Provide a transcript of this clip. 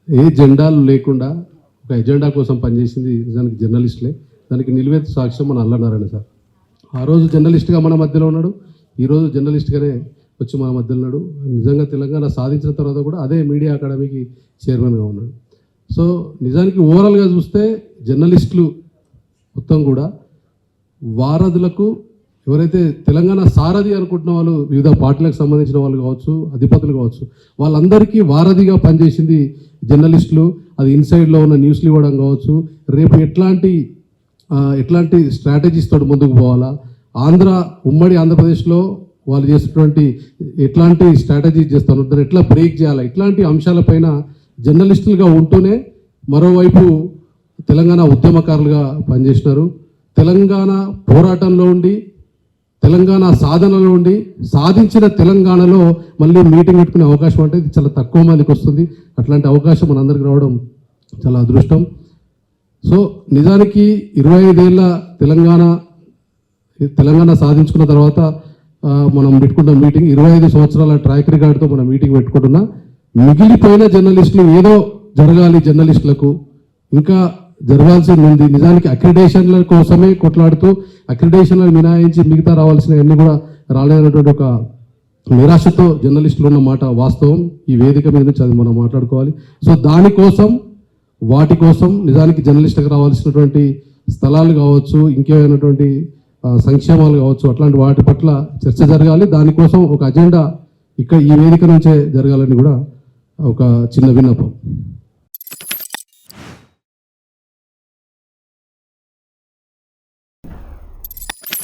ఏ జెండాలు లేకుండా ఒక ఎజెండా కోసం పనిచేసింది నిజానికి జర్నలిస్టులే. దానికి నిలువెత్తు సాక్ష్యం మన అల్లనారాయణ సార్. ఆ రోజు జర్నలిస్ట్గా మన మధ్యలో ఉన్నాడు, ఈరోజు జర్నలిస్ట్గానే వచ్చి మన మధ్యలో ఉన్నాడు. నిజంగా తెలంగాణ సాధించిన తర్వాత కూడా అదే మీడియా అకాడమీకి చైర్మన్గా ఉన్నాడు. సో నిజానికి ఓవరాల్గా చూస్తే జర్నలిస్టులు మొత్తం కూడా వారధులకు, ఎవరైతే తెలంగాణ సారథి అనుకుంటున్న వాళ్ళు, వివిధ పార్టీలకు సంబంధించిన వాళ్ళు కావచ్చు, అధిపతులు కావచ్చు, వాళ్ళందరికీ వారధిగా పనిచేసింది జర్నలిస్టులు. అది ఇన్సైడ్లో ఉన్న న్యూస్లు ఇవ్వడం కావచ్చు, రేపు ఎట్లాంటి స్ట్రాటజీస్ తోటి ముందుకు పోవాలా, ఉమ్మడి ఆంధ్రప్రదేశ్లో వాళ్ళు చేసినటువంటి ఎట్లాంటి స్ట్రాటజీస్ చేస్తారు, దాన్ని ఎట్లా బ్రేక్ చేయాలా, ఇట్లాంటి అంశాలపైన జర్నలిస్టులుగా ఉంటూనే మరోవైపు తెలంగాణ ఉద్యమకారులుగా పనిచేసినారు. తెలంగాణ పోరాటంలో ఉండి, తెలంగాణ సాధనలో ఉండి, సాధించిన తెలంగాణలో మళ్ళీ మీటింగ్ పెట్టుకునే అవకాశం అంటే ఇది చాలా తక్కువ మందికి వస్తుంది. అట్లాంటి అవకాశం మనందరికీ రావడం చాలా అదృష్టం. సో నిజానికి 25 ఏళ్ళ తెలంగాణ సాధించుకున్న తర్వాత మనం పెట్టుకున్న మీటింగ్ 25 సంవత్సరాల ట్రాక్ రికార్డుతో మనం మీటింగ్ పెట్టుకుంటున్నా. మిగిలిపోయిన జర్నలిస్టులు ఏదో జరగాలి, జర్నలిస్టులకు ఇంకా జరగాల్సింది ఉంది. నిజానికి అక్రిడేషన్ల కోసమే కొట్లాడుతూ అక్రిడేషన్లను మినహాయించి మిగతా రావాల్సినవన్నీ కూడా రాలేనటువంటి ఒక నిరాశతో జర్నలిస్టులు ఉన్న మాట వాస్తవం. ఈ వేదిక మీద నుంచి అది మనం మాట్లాడుకోవాలి. సో వాటి కోసం నిజానికి జర్నలిస్టులకు రావాల్సినటువంటి స్థలాలు కావచ్చు, ఇంకేమైనటువంటి సంక్షేమాలు కావచ్చు, అట్లాంటి వాటి పట్ల చర్చ జరగాలి. దానికోసం ఒక అజెండా ఇక్కడ ఈ వేదిక నుంచే జరగాలని కూడా ఒక చిన్న విన్నపం.